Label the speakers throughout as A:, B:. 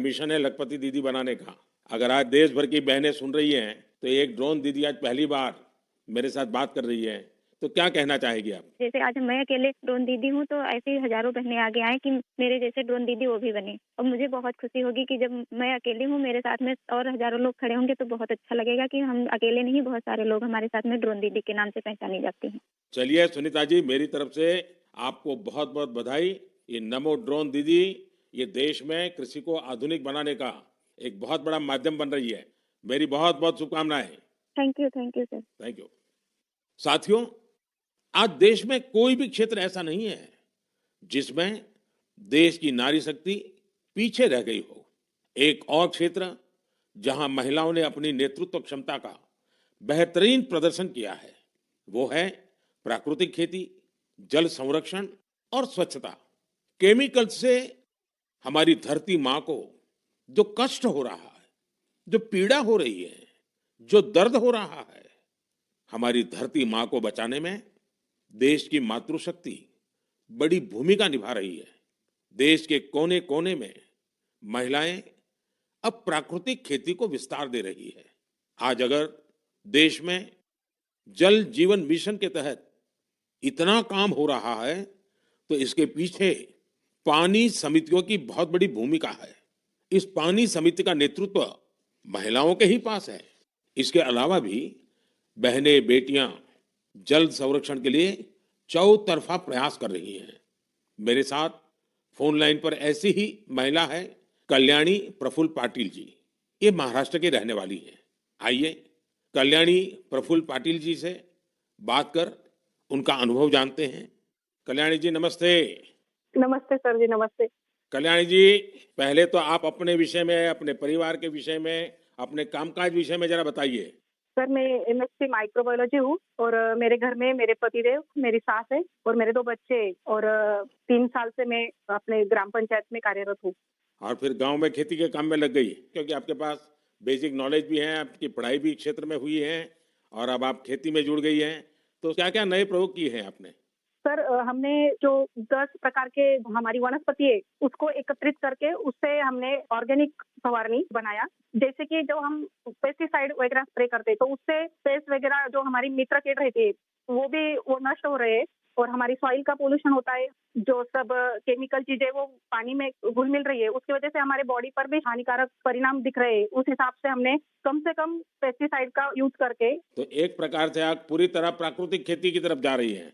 A: Mission है लखपति दीदी बनाने का। अगर आज देश भर की बहनें सुन रही हैं तो एक ड्रोन दीदी आज पहली बार मेरे साथ बात कर रही है, तो क्या कहना चाहेगी आप?
B: जैसे आज मैं अकेले ड्रोन दीदी हूँ तो ऐसे ही हजारों बहनें आगे आए कि मेरे जैसे ड्रोन दीदी वो भी बने। और मुझे बहुत खुशी होगी कि जब मैं अकेली हूँ, मेरे साथ में और हजारों लोग खड़े होंगे तो बहुत अच्छा लगेगा कि हम अकेले नहीं, बहुत सारे लोग हमारे साथ में ड्रोन दीदी के नाम से पहचानी जाती हैं।
A: चलिए सुनीता जी, मेरी तरफ से आपको बहुत बहुत बधाई। ये नमो ड्रोन दीदी ये देश में कृषि को आधुनिक बनाने का एक बहुत बड़ा माध्यम बन रही है। मेरी बहुत बहुत शुभकामनाएं।
B: Thank you sir.
A: Thank you. साथियों, आज देश में कोई भी क्षेत्र ऐसा नहीं है जिसमें देश की नारी शक्ति पीछे रह गई हो। एक और क्षेत्र जहां महिलाओं ने अपनी नेतृत्व क्षमता का बेहतरीन प्रदर्शन किया है वो है प्राकृतिक खेती, जल संरक्षण और स्वच्छता। केमिकल से हमारी धरती माँ को जो कष्ट हो रहा है, जो पीड़ा हो रही है, जो दर्द हो रहा है, हमारी धरती माँ को बचाने में देश की मातृशक्ति बड़ी भूमिका निभा रही है। देश के कोने कोने में महिलाएं अब प्राकृतिक खेती को विस्तार दे रही है। आज अगर देश में जल जीवन मिशन के तहत इतना काम हो रहा है तो इसके पीछे पानी समितियों की बहुत बड़ी भूमिका है। इस पानी समिति का नेतृत्व महिलाओं के ही पास है। इसके अलावा भी बहनें बेटियां जल संरक्षण के लिए चौतरफा प्रयास कर रही हैं। मेरे साथ फोन लाइन पर ऐसी ही महिला है कल्याणी प्रफुल्ल पाटिल जी। ये महाराष्ट्र की रहने वाली है। आइए कल्याणी प्रफुल्ल पाटिल जी से बात कर उनका अनुभव जानते हैं। कल्याणी जी नमस्ते।
C: नमस्ते सर जी, नमस्ते।
A: कल्याणी जी, पहले तो आप अपने विषय में, अपने परिवार के विषय में, अपने कामकाज विषय में जरा बताइए।
C: सर मैं एमएससी माइक्रोबायोलॉजी हूँ और मेरे घर में मेरे पतिदेव, मेरी सास है और मेरे 2 बच्चे और 3 साल से मैं अपने ग्राम पंचायत में कार्यरत हूँ।
A: और फिर गांव में खेती के काम में लग गई क्योंकि आपके पास बेसिक नॉलेज भी है, आपकी पढ़ाई भी क्षेत्र में हुई है और अब आप खेती में जुड़ गई हैं। तो क्या क्या नए प्रयोग किए हैं आपने?
C: सर हमने जो 10 प्रकार के हमारी वनस्पति है उसको एकत्रित करके उससे हमने ऑर्गेनिक फवारनी बनाया। जैसे कि जो हम पेस्टिसाइड वगैरह स्प्रे करते तो उससे पेस्ट वगैरह जो हमारी मित्र कीट रहती है वो नष्ट हो रहे हैं और हमारी सॉइल का पोल्यूशन होता है। जो सब केमिकल चीजें वो पानी में घुल मिल रही है उसकी वजह से हमारे बॉडी पर भी हानिकारक परिणाम दिख रहे हैं। उस हिसाब से हमने कम से कम पेस्टिसाइड का यूज करके
A: तो एक प्रकार से आप पूरी तरह प्राकृतिक खेती की तरफ जा रही हैं।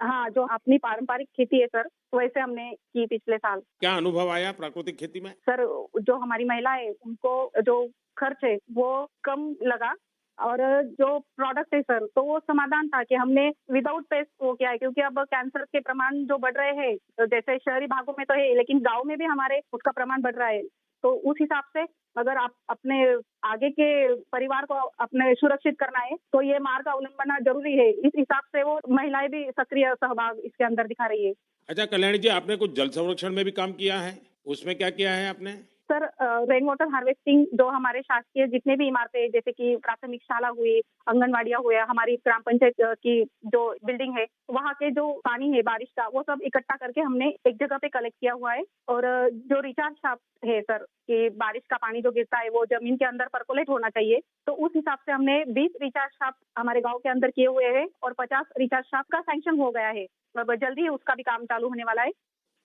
C: हाँ, जो अपनी पारंपरिक खेती है सर वैसे हमने की पिछले साल।
A: क्या अनुभव आया प्राकृतिक खेती में?
C: सर जो हमारी महिला है उनको जो खर्च है वो कम लगा और जो प्रोडक्ट है सर तो वो समाधान था कि हमने विदाउट पेस्ट वो किया है। क्योंकि अब कैंसर के प्रमाण जो बढ़ रहे हैं जैसे शहरी भागों में तो है लेकिन गांव में भी हमारे उसका प्रमाण बढ़ रहा है। तो उस हिसाब से अगर आप अपने आगे के परिवार को अपने सुरक्षित करना है तो ये मार्ग अवलंबना जरूरी है। इस हिसाब से वो महिलाएं भी सक्रिय सहभाग इसके अंदर दिखा रही है।
A: अच्छा कल्याणी जी, आपने कुछ जल संरक्षण में भी काम किया है, उसमें क्या किया है आपने?
C: सर रेन वाटर हार्वेस्टिंग जो हमारे शासकीय जितने भी इमारतें हैं जैसे कि प्राथमिक शाला हुई, आंगनवाड़ियाँ हुआ, हमारी ग्राम पंचायत की जो बिल्डिंग है वहाँ के जो पानी है बारिश का वो सब इकट्ठा करके हमने एक जगह पे कलेक्ट किया हुआ है। और जो रिचार्ज शाफ्ट है सर कि बारिश का पानी जो गिरता है वो जमीन के अंदर परकोलेट होना चाहिए। तो उस हिसाब से हमने 20 रिचार्ज शाफ्ट हमारे गाँव के अंदर किए हुए हैं और 50 रिचार्ज शाफ्ट का सैंक्शन हो गया है। अब जल्दी ही उसका भी काम चालू होने वाला है।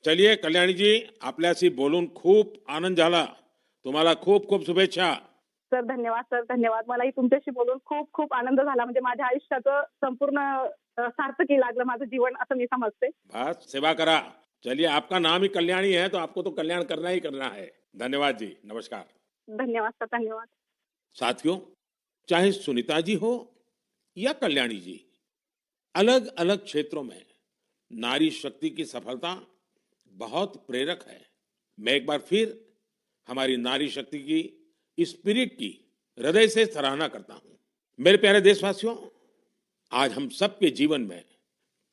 A: चलिए कल्याणी जी, आपल्याशी बोलून खूप आनंद झाला. तुम्हाला खूप खूप शुभेच्छा.
C: सर धन्यवाद, सर धन्यवाद. मलाही तुमच्याशी बोलून खूप खूप आनंद झाला. म्हणजे माझ्या आयुष्याचं संपूर्ण सार्थकी लागलं माझं जीवन असं मी समजते.
A: बस सेवा करा. चलिए, आपका नाम ही कल्याणी है तो आपको तो कल्याण करना ही करना है. धन्यवाद जी. नमस्कार.
C: धन्यवाद सर, धन्यवाद.
A: साथियों, चाहे सुनीता जी हो या कल्याणी जी, अलग अलग क्षेत्रों में नारी शक्ति की सफलता बहुत प्रेरक है. मैं एक बार फिर हमारी नारी शक्ति की स्पिरिट की हृदय से सराहना करता हूं. मेरे प्यारे देशवासियों, आज हम सबके जीवन में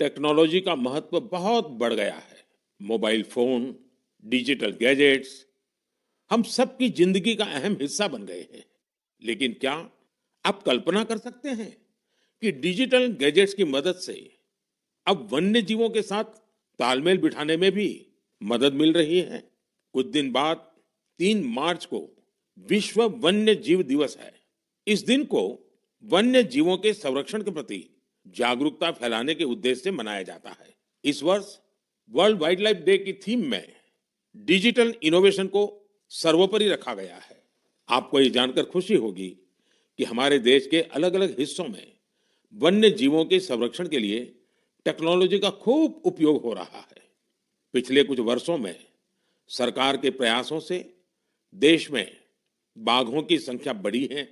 A: टेक्नोलॉजी का महत्व बहुत बढ़ गया है. मोबाइल फोन, डिजिटल गैजेट्स हम सबकी जिंदगी का अहम हिस्सा बन गए हैं. लेकिन क्या आप कल्पना कर सकते हैं कि डिजिटल गैजेट्स की मदद से अब वन्य जीवों के साथ तालमेल बिठाने में भी मदद मिल रही है. कुछ दिन बाद 3 मार्च को विश्व वन्य जीव दिवस है। इस दिन को वन्य जीवों के संरक्षण के प्रति जागरूकता फैलाने के उद्देश्य से मनाया जाता है। इस वर्ष वर्ल्ड वाइल्ड लाइफ डे की थीम में डिजिटल इनोवेशन को सर्वोपरि रखा गया है। आपको ये जानकर खुशी होगी कि हमारे देश के अलग अलग हिस्सों में वन्य जीवों के संरक्षण के लिए टेक्नोलॉजी का खूब उपयोग हो रहा है। पिछले कुछ वर्षों में सरकार के प्रयासों से देश में बाघों की संख्या बढ़ी है।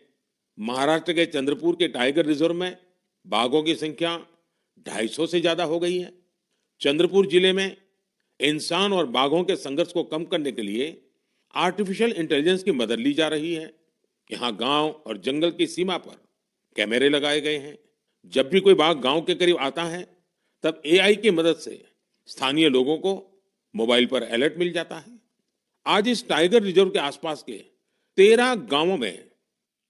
A: महाराष्ट्र के चंद्रपुर के टाइगर रिजर्व में बाघों की संख्या 250 से ज्यादा हो गई है। चंद्रपुर जिले में इंसान और बाघों के संघर्ष को कम करने के लिए आर्टिफिशियल इंटेलिजेंस की मदद ली जा रही है। यहाँ गांव और जंगल की सीमा पर कैमरे लगाए गए हैं। जब भी कोई बाघ गांव के करीब आता है तब एआई की मदद से स्थानीय लोगों को मोबाइल पर अलर्ट मिल जाता है। आज इस टाइगर रिजर्व के आसपास के 13 गांवों में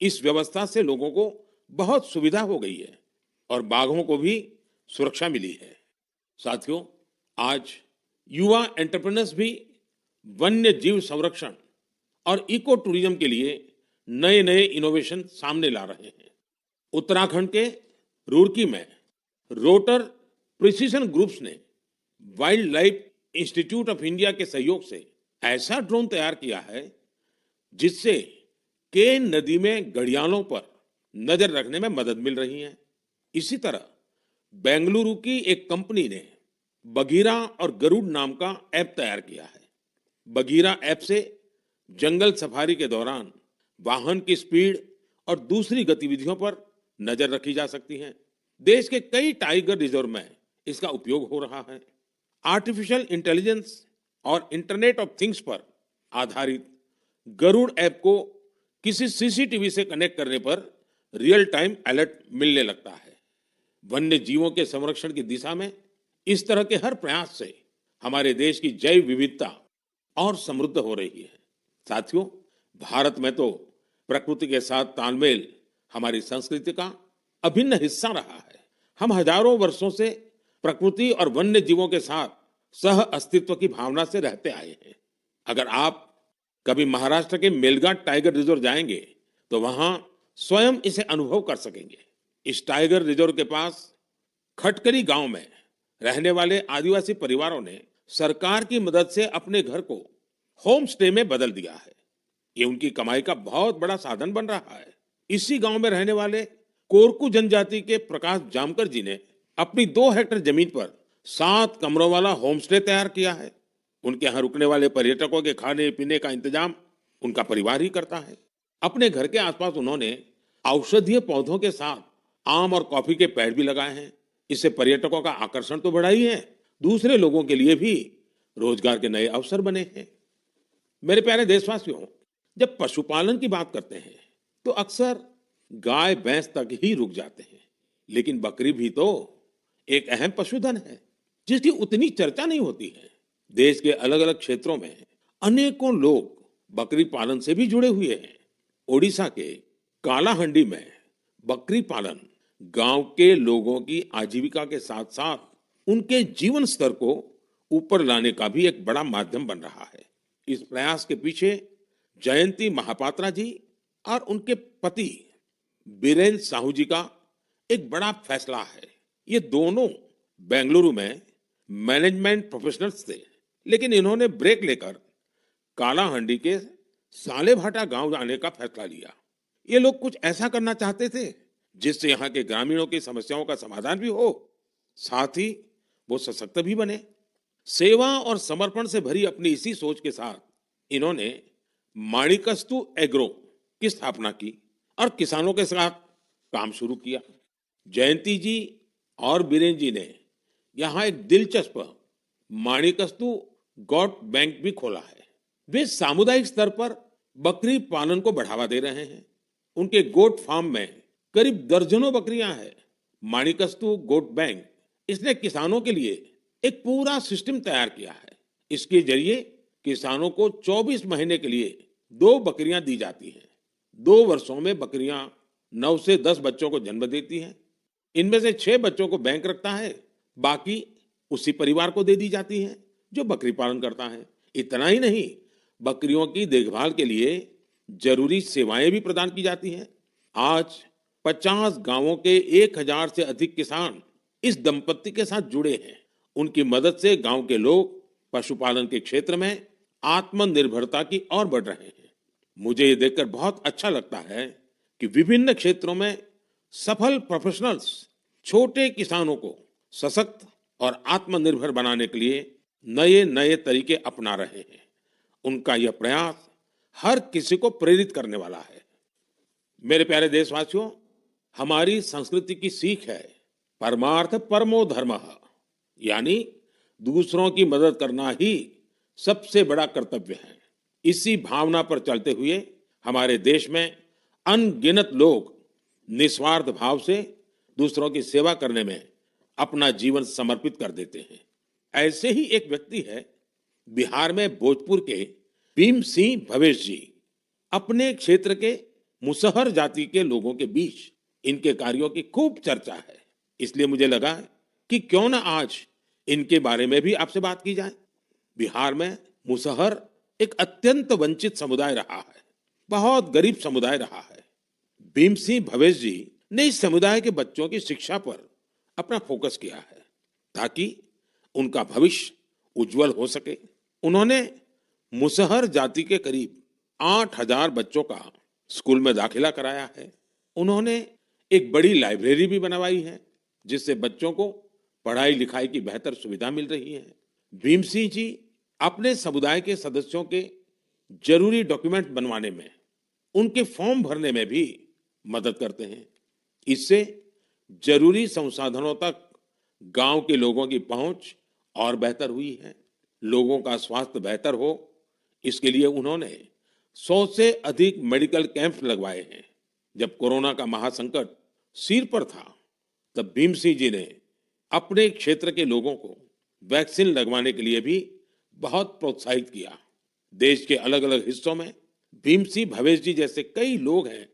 A: इस व्यवस्था से लोगों को बहुत सुविधा हो गई है और बाघों को भी सुरक्षा मिली है। साथियों, आज युवा एंटरप्रेन्योर्स भी वन्य जीव संरक्षण और इको टूरिज्म के लिए नए नए इनोवेशन सामने ला रहे हैं। उत्तराखंड के रुड़की में रोटर प्रिसीजन ग्रुप्स ने wild life institute of India के सहयोग से ऐसा ड्रोन तैयार किया है जिससे केन नदी में घड़ियालों पर नजर रखने में मदद मिल रही है। इसी तरह बेंगलुरु की एक कंपनी ने बघीरा और गरुड़ नाम का ऐप तैयार किया है। बघीरा ऐप से जंगल सफारी के दौरान वाहन की स्पीड और दूसरी गतिविधियों पर नजर रखी जा सकती है। देश के कई टाइगर रिजर्व में इसका उपयोग हो रहा है। आर्टिफिशियल इंटेलिजेंस और इंटरनेट ऑफ थिंग्स पर आधारित गरुड़ ऐप को किसी सीसीटीवी से कनेक्ट करने पर रियल टाइम अलर्ट मिलने लगता है। वन्य जीवों के संरक्षण की दिशा में इस तरह के हर प्रयास से हमारे देश की जैव विविधता और समृद्ध हो रही है। साथियों, भारत में तो प्रकृति के साथ तालमेल हमारी संस्कृति का अभिन्न हिस्सा रहा है। हम हजारों वर्षों से प्रकृति और वन्य जीवों के साथ सह अस्तित्व की भावना से रहते आए हैं। अगर आप कभी महाराष्ट्र के मेलघाट टाइगर रिजर्व जाएंगे तो वहां स्वयं इसे अनुभव कर सकेंगे। इस टाइगर रिजर्व के पास खटकली गांव में रहने वाले आदिवासी परिवारों ने सरकार की मदद से अपने घर को होम स्टे में बदल दिया है। ये उनकी कमाई का बहुत बड़ा साधन बन रहा है। इसी गांव में रहने वाले कोरकू जनजाति के प्रकाश जामकर जी ने अपनी 2 हेक्टेयर जमीन पर 7 कमरों वाला होम स्टे तैयार किया है। उनके यहाँ रुकने वाले पर्यटकों के खाने पीने का इंतजाम उनका परिवार ही करता है। अपने घर के आसपास उन्होंने औषधीय पौधों के साथ आम और कॉफी के पेड़ भी लगाए हैं। इससे पर्यटकों का आकर्षण तो बढ़ा ही है, दूसरे लोगों के लिए भी रोजगार के नए अवसर बने हैं। मेरे प्यारे देशवासियों, जब पशुपालन की बात करते हैं तो अक्सर गाय भैंस तक ही रुक जाते हैं, लेकिन बकरी भी तो एक अहम पशुधन है जिसकी उतनी चर्चा नहीं होती है। देश के अलग अलग क्षेत्रों में अनेकों लोग बकरी पालन से भी जुड़े हुए हैं। ओडिशा के कालाहंडी में बकरी पालन गांव के लोगों की आजीविका के साथ साथ उनके जीवन स्तर को ऊपर लाने का भी एक बड़ा माध्यम बन रहा है। इस प्रयास के पीछे जयंती महापात्रा जी और उनके पति बीरेन साहू जी का एक बड़ा फैसला है। ये दोनों बेंगलुरु में मैनेजमेंट प्रोफेशनल्स थे, लेकिन इन्होंने ब्रेक लेकर कालाहंडी के सालेभाटा गांव जाने का फैसला लिया। ये लोग कुछ ऐसा करना चाहते थे जिससे यहाँ के ग्रामीणों की समस्याओं का समाधान भी हो, साथ ही वो सशक्त भी बने। सेवा और समर्पण से भरी अपनी इसी सोच के साथ इन्होंने माणिकस्तु एग्रो की स्थापना की और किसानों के साथ काम शुरू किया। जयंती जी और बीरेन जी ने यहाँ एक दिलचस्प माणिकस्तु गॉट बैंक भी खोला है। वे सामुदायिक स्तर पर बकरी पालन को बढ़ावा दे रहे हैं। उनके गोट फार्म में करीब दर्जनों बकरियां हैं। माणिकस्तु गोट बैंक इसने किसानों के लिए एक पूरा सिस्टम तैयार किया है। इसके जरिए किसानों को 24 महीने के लिए 2 बकरियां दी जाती हैं। 2 वर्षों में बकरियां 9 से 10 बच्चों को जन्म देती हैं। इनमें से 6 बच्चों को बैंक रखता है, बाकी उसी परिवार को दे दी जाती हैं जो बकरी पालन करता है। इतना ही नहीं, बकरियों की देखभाल के लिए जरूरी सेवाएं भी प्रदान की जाती हैं। आज 50 गांवों के 1000 से अधिक किसान इस दंपत्ति के साथ जुड़े हैं। उनकी मदद से गांव के लोग पशुपालन के क्षेत्र में आत्मनिर्भरता की ओर बढ़ रहे हैं। मुझे ये देखकर बहुत अच्छा लगता है कि विभिन्न क्षेत्रों में सफल प्रोफेशनल्स छोटे किसानों को सशक्त और आत्मनिर्भर बनाने के लिए नए नए तरीके अपना रहे हैं। उनका यह प्रयास हर किसी को प्रेरित करने वाला है। मेरे प्यारे देशवासियों, हमारी संस्कृति की सीख है परमार्थ परमो धर्मः, यानी दूसरों की मदद करना ही सबसे बड़ा कर्तव्य है। इसी भावना पर चलते हुए हमारे देश में अनगिनत लोग निस्वार्थ भाव से दूसरों की सेवा करने में अपना जीवन समर्पित कर देते हैं। ऐसे ही एक व्यक्ति है बिहार में भोजपुर के भीम सिंह भवेश जी। अपने क्षेत्र के मुसहर जाति के लोगों के बीच इनके कार्यों की खूब चर्चा है, इसलिए मुझे लगा कि क्यों ना आज इनके बारे में भी आपसे बात की जाए। बिहार में मुसहर एक अत्यंत वंचित समुदाय रहा है, बहुत गरीब समुदाय रहा है। भीम सिंह भवेश जी ने इस समुदाय के बच्चों की शिक्षा पर अपना फोकस किया है ताकि उनका भविष्य उज्जवल हो सके। उन्होंने मुसहर जाति के करीब 8000 बच्चों का स्कूल में दाखिला कराया है। उन्होंने एक बड़ी लाइब्रेरी भी बनवाई है जिससे बच्चों को पढ़ाई लिखाई की बेहतर सुविधा मिल रही है। भीम सिंह जी अपने समुदाय के सदस्यों के जरूरी डॉक्यूमेंट बनवाने में, उनके फॉर्म भरने में भी मदद करते हैं। इससे जरूरी संसाधनों तक गांव के लोगों की पहुंच और बेहतर हुई है। लोगों का स्वास्थ्य बेहतर हो, इसके लिए उन्होंने 100 से अधिक मेडिकल कैंप लगवाए हैं। जब कोरोना का महासंकट सिर पर था, तब भीम सिंह जी ने अपने क्षेत्र के लोगों को वैक्सीन लगवाने के लिए भी बहुत प्रोत्साहित किया। देश के अलग अलग हिस्सों में भीम सिंह भवेश जी जैसे कई लोग हैं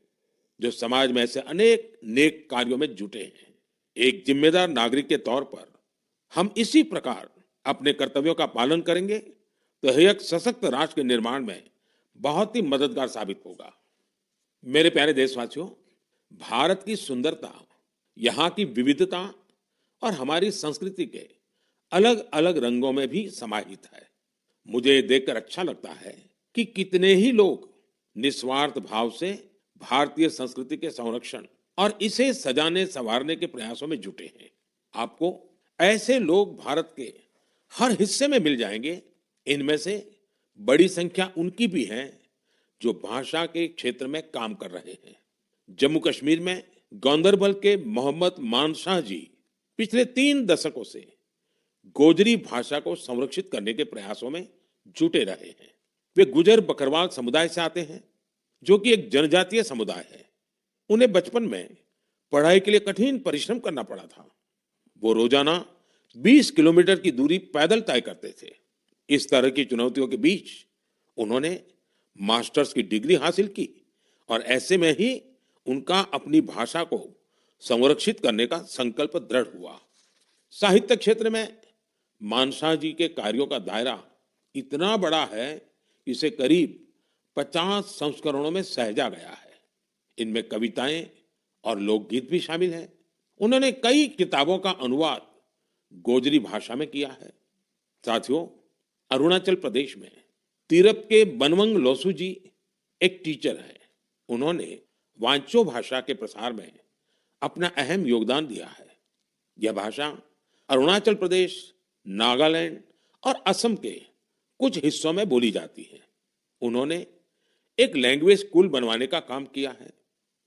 A: जो समाज में ऐसे अनेक नेक कार्यों में जुटे हैं। एक जिम्मेदार नागरिक के तौर पर हम इसी प्रकार अपने कर्तव्यों का पालन करेंगे तो यह एक सशक्त राष्ट्र के निर्माण में बहुत ही मददगार साबित होगा। मेरे प्यारे देशवासियों, भारत की सुंदरता, यहाँ की विविधता और हमारी संस्कृति के अलग अलग रंगों में भी समाहित है। मुझे देखकर अच्छा लगता है कि कितने ही लोग निस्वार्थ भाव से भारतीय संस्कृति के संरक्षण और इसे सजाने संवारने के प्रयासों में जुटे हैं। आपको ऐसे लोग भारत के हर हिस्से में मिल जाएंगे। इनमें से बड़ी संख्या उनकी भी है जो भाषा के क्षेत्र में काम कर रहे हैं। जम्मू कश्मीर में गांदरबल के मोहम्मद मानशाह जी पिछले 3 दशकों से गोजरी भाषा को संरक्षित करने के प्रयासों में जुटे रहे हैं। वे गुजर बकरवाल समुदाय से आते हैं जो कि एक जनजातीय समुदाय है। उन्हें बचपन में पढ़ाई के लिए कठिन परिश्रम करना पड़ा था। वो रोजाना 20 किलोमीटर की दूरी पैदल तय करते थे। इस तरह की चुनौतियों के बीच उन्होंने मास्टर्स की डिग्री हासिल की और ऐसे में ही उनका अपनी भाषा को संरक्षित करने का संकल्प दृढ़ हुआ। साहित्य क्षेत्र में मानशाह जी के कार्यों का दायरा इतना बड़ा है कि इसे करीब 50 संस्करणों में सहेजा गया है। इनमें कविताएं और लोकगीत भी शामिल हैं। उन्होंने कई किताबों का अनुवाद गोजरी भाषा में किया है। साथियों, अरुणाचल प्रदेश में तिरप के बनवंग लोसू जी एक टीचर हैं। उन्होंने वांचो भाषा के प्रसार में अपना अहम योगदान दिया है। यह भाषा अरुणाचल प्रदेश, नागालैंड और असम के कुछ हिस्सों में बोली जाती है। उन्होंने एक लैंग्वेज स्कूल बनवाने का काम किया है।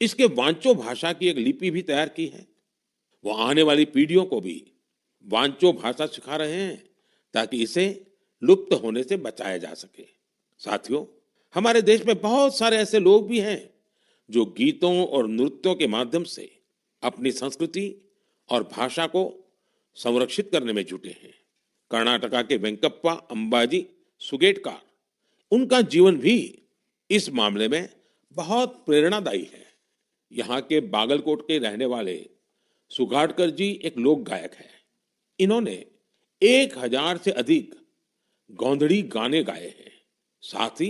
A: इसके वांचो भाषा की एक लिपि भी तैयार की है। वो आने वाली पीढ़ियों को भी वांचो भाषा सिखा रहे हैं ताकि इसे लुप्त होने से बचाया जा सके। साथियों, हमारे देश में बहुत सारे ऐसे लोग भी हैं जो गीतों और नृत्यों के माध्यम से अपनी संस्कृति और भाषा को संरक्षित करने में जुटे हैं। कर्नाटका के वेंकप्पा अंबाजी सुगेटकार, उनका जीवन भी इस मामले में बहुत प्रेरणादायी है। यहाँ के बागलकोट के रहने वाले सुगाटकर जी एक लोक गायक हैं। इन्होंने 1000 से अधिक गोंधड़ी गाने गाए हैं। साथ ही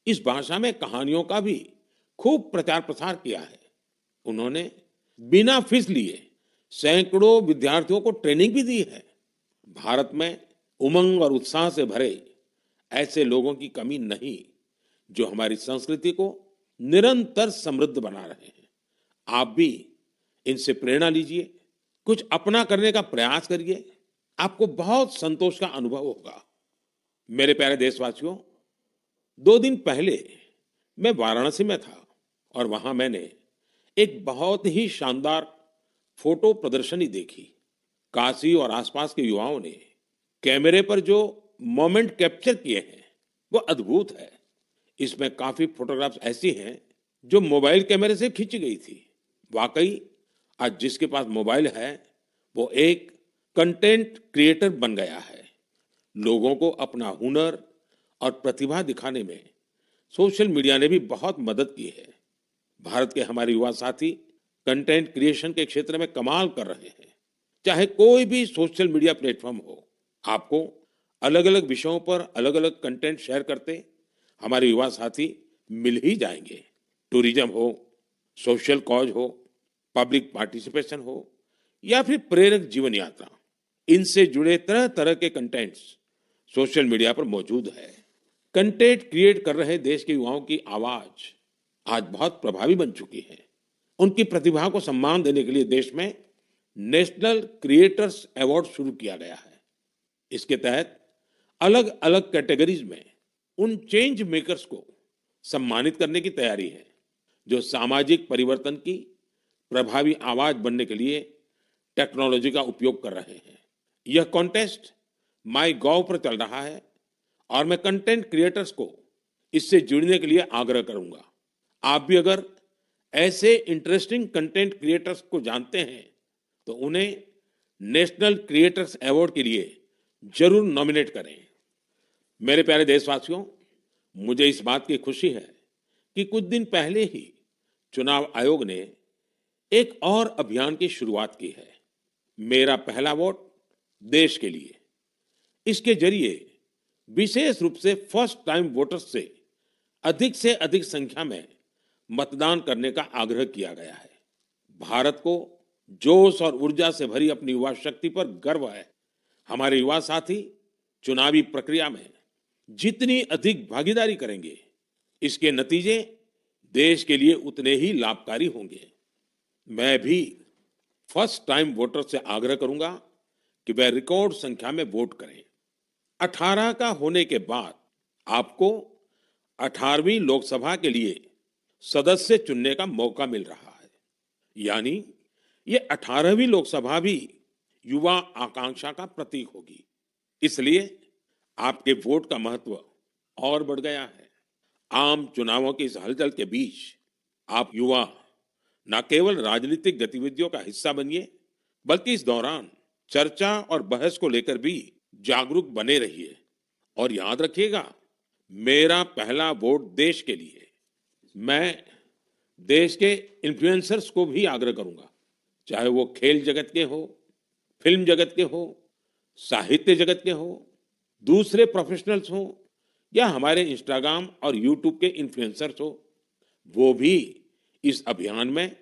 A: इस भाषा में कहानियों का भी खूब प्रचार प्रसार किया है। उन्होंने बिना फीस लिए सैकड़ों विद्यार्थियों को ट्रेनिंग भी दी है। भारत में उमंग और उत्साह से भरे ऐसे लोगों की कमी नहीं, जो हमारी संस्कृति को निरंतर समृद्ध बना रहे हैं। आप भी इनसे प्रेरणा लीजिए, कुछ अपना करने का प्रयास करिए, आपको बहुत संतोष का अनुभव होगा। मेरे प्यारे देशवासियों, 2 दिन पहले मैं वाराणसी में था और वहां मैंने एक बहुत ही शानदार फोटो प्रदर्शनी देखी। काशी और आसपास के युवाओं ने कैमरे पर जो मोमेंट कैप्चर किए हैं वो अद्भुत है। इसमें काफी फोटोग्राफ्स ऐसी हैं जो मोबाइल कैमरे से खींची गई थी। वाकई आज जिसके पास मोबाइल है वो एक कंटेंट क्रिएटर बन गया है। लोगों को अपना हुनर और प्रतिभा दिखाने में सोशल मीडिया ने भी बहुत मदद की है। भारत के हमारे युवा साथी कंटेंट क्रिएशन के क्षेत्र में कमाल कर रहे हैं। चाहे कोई भी सोशल मीडिया प्लेटफॉर्म हो, आपको अलग अलग विषयों पर अलग अलग कंटेंट शेयर करते हमारे युवा साथी मिल ही जाएंगे। टूरिज्म हो, सोशल कॉज हो, पब्लिक पार्टिसिपेशन हो या फिर प्रेरक जीवन यात्रा, इनसे जुड़े तरह तरह के कंटेंट्स सोशल मीडिया पर मौजूद है। कंटेंट क्रिएट कर रहे देश के युवाओं की आवाज आज बहुत प्रभावी बन चुकी है। उनकी प्रतिभा को सम्मान देने के लिए देश में नेशनल क्रिएटर्स अवार्ड शुरू किया गया है। इसके तहत अलग अलग कैटेगरीज में उन चेंज मेकर्स को सम्मानित करने की तैयारी है जो सामाजिक परिवर्तन की प्रभावी आवाज बनने के लिए टेक्नोलॉजी का उपयोग कर रहे हैं। यह कॉन्टेस्ट माई गॉव पर चल रहा है और मैं कंटेंट क्रिएटर्स को इससे जुड़ने के लिए आग्रह करूंगा। आप भी अगर ऐसे इंटरेस्टिंग कंटेंट क्रिएटर्स को जानते हैं तो उन्हें नेशनल क्रिएटर्स अवार्ड के लिए जरूर नॉमिनेट करें। मेरे प्यारे देशवासियों, मुझे इस बात की खुशी है कि कुछ दिन पहले ही चुनाव आयोग ने एक और अभियान की शुरुआत की है, मेरा पहला वोट देश के लिए। इसके जरिए विशेष रूप से फर्स्ट टाइम वोटर्स से अधिक संख्या में मतदान करने का आग्रह किया गया है। भारत को जोश और ऊर्जा से भरी अपनी युवा शक्ति पर गर्व है। हमारे युवा साथी चुनावी प्रक्रिया में जितनी अधिक भागीदारी करेंगे, इसके नतीजे देश के लिए उतने ही लाभकारी होंगे। मैं भी फर्स्ट टाइम वोटर से आग्रह करूंगा कि वह रिकॉर्ड संख्या में वोट करें। 18 का होने के बाद आपको 18वीं लोकसभा के लिए सदस्य चुनने का मौका मिल रहा है। यानी ये 18वीं लोकसभा भी युवा आकांक्षा का प्रतीक होगी। इसलिए आपके वोट का महत्व और बढ़ गया है। आम चुनावों की इस हलचल के बीच आप युवा न केवल राजनीतिक गतिविधियों का हिस्सा बनिए, बल्कि इस दौरान चर्चा और बहस को लेकर भी जागरूक बने रहिए। और याद रखिएगा, मेरा पहला वोट देश के लिए। मैं देश के इन्फ्लुएंसर्स को भी आग्रह करूंगा, चाहे वो खेल जगत के हो, फिल्म जगत के हो, साहित्य जगत के हो, दूसरे प्रोफेशनल्स हो या हमारे इंस्टाग्राम और यूट्यूब के इन्फ्लुएंसर्स हो, वो भी इस अभियान में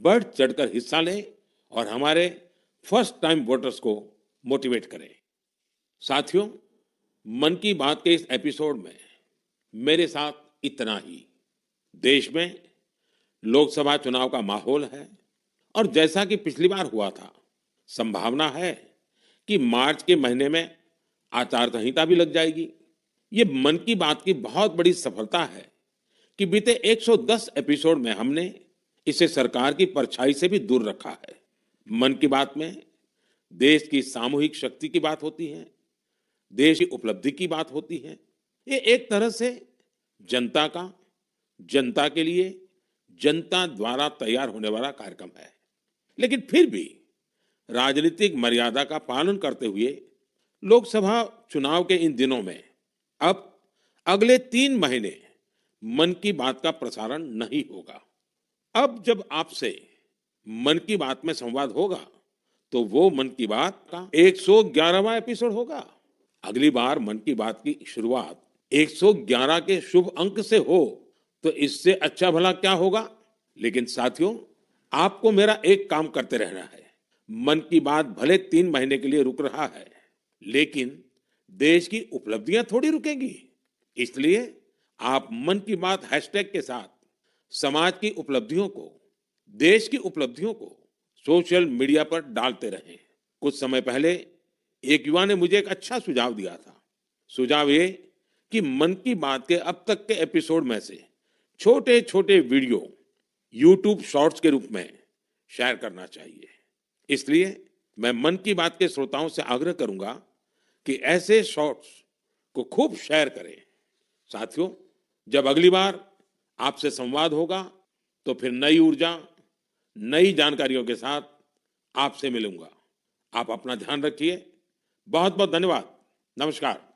A: बढ़ चढ़कर हिस्सा लें और हमारे फर्स्ट टाइम वोटर्स को मोटिवेट करें। साथियों, मन की बात के इस एपिसोड में मेरे साथ इतना ही। देश में लोकसभा चुनाव का माहौल है और जैसा कि पिछली बार हुआ था, संभावना है कि मार्च के महीने में आचार संहिता भी लग जाएगी। ये मन की बात की बहुत बड़ी सफलता है कि बीते 110 एपिसोड में हमने इसे सरकार की परछाई से भी दूर रखा है। मन की बात में देश की सामूहिक शक्ति की बात होती है, देश की उपलब्धि की बात होती है। ये एक तरह से जनता का, जनता के लिए, जनता द्वारा तैयार होने वाला कार्यक्रम है। लेकिन फिर भी राजनीतिक मर्यादा का पालन करते हुए लोकसभा चुनाव के इन दिनों में अब अगले 3 महीने मन की बात का प्रसारण नहीं होगा। अब जब आपसे मन की बात में संवाद होगा तो वो मन की बात का 111वां एपिसोड होगा। अगली बार मन की बात की शुरुआत 111 के शुभ अंक से हो तो इससे अच्छा भला क्या होगा। लेकिन साथियों, आपको मेरा एक काम करते रहना है। मन की बात भले 3 महीने के लिए रुक रहा है, लेकिन देश की उपलब्धियां थोड़ी रुकेंगी। इसलिए आप मन की बात हैशटैग के साथ समाज की उपलब्धियों को, देश की उपलब्धियों को सोशल मीडिया पर डालते रहें। कुछ समय पहले एक युवा ने मुझे एक अच्छा सुझाव दिया था। सुझाव ये कि मन की बात के अब तक के एपिसोड में से छोटे छोटे वीडियो यूट्यूब शॉर्ट्स के रूप में शेयर करना चाहिए। इसलिए मैं मन की बात के श्रोताओं से आग्रह करूंगा कि ऐसे शॉर्ट्स को खूब शेयर करें। साथियों, जब अगली बार आपसे संवाद होगा तो फिर नई ऊर्जा, नई जानकारियों के साथ आपसे मिलूंगा। आप अपना ध्यान रखिए। बहुत बहुत धन्यवाद। नमस्कार।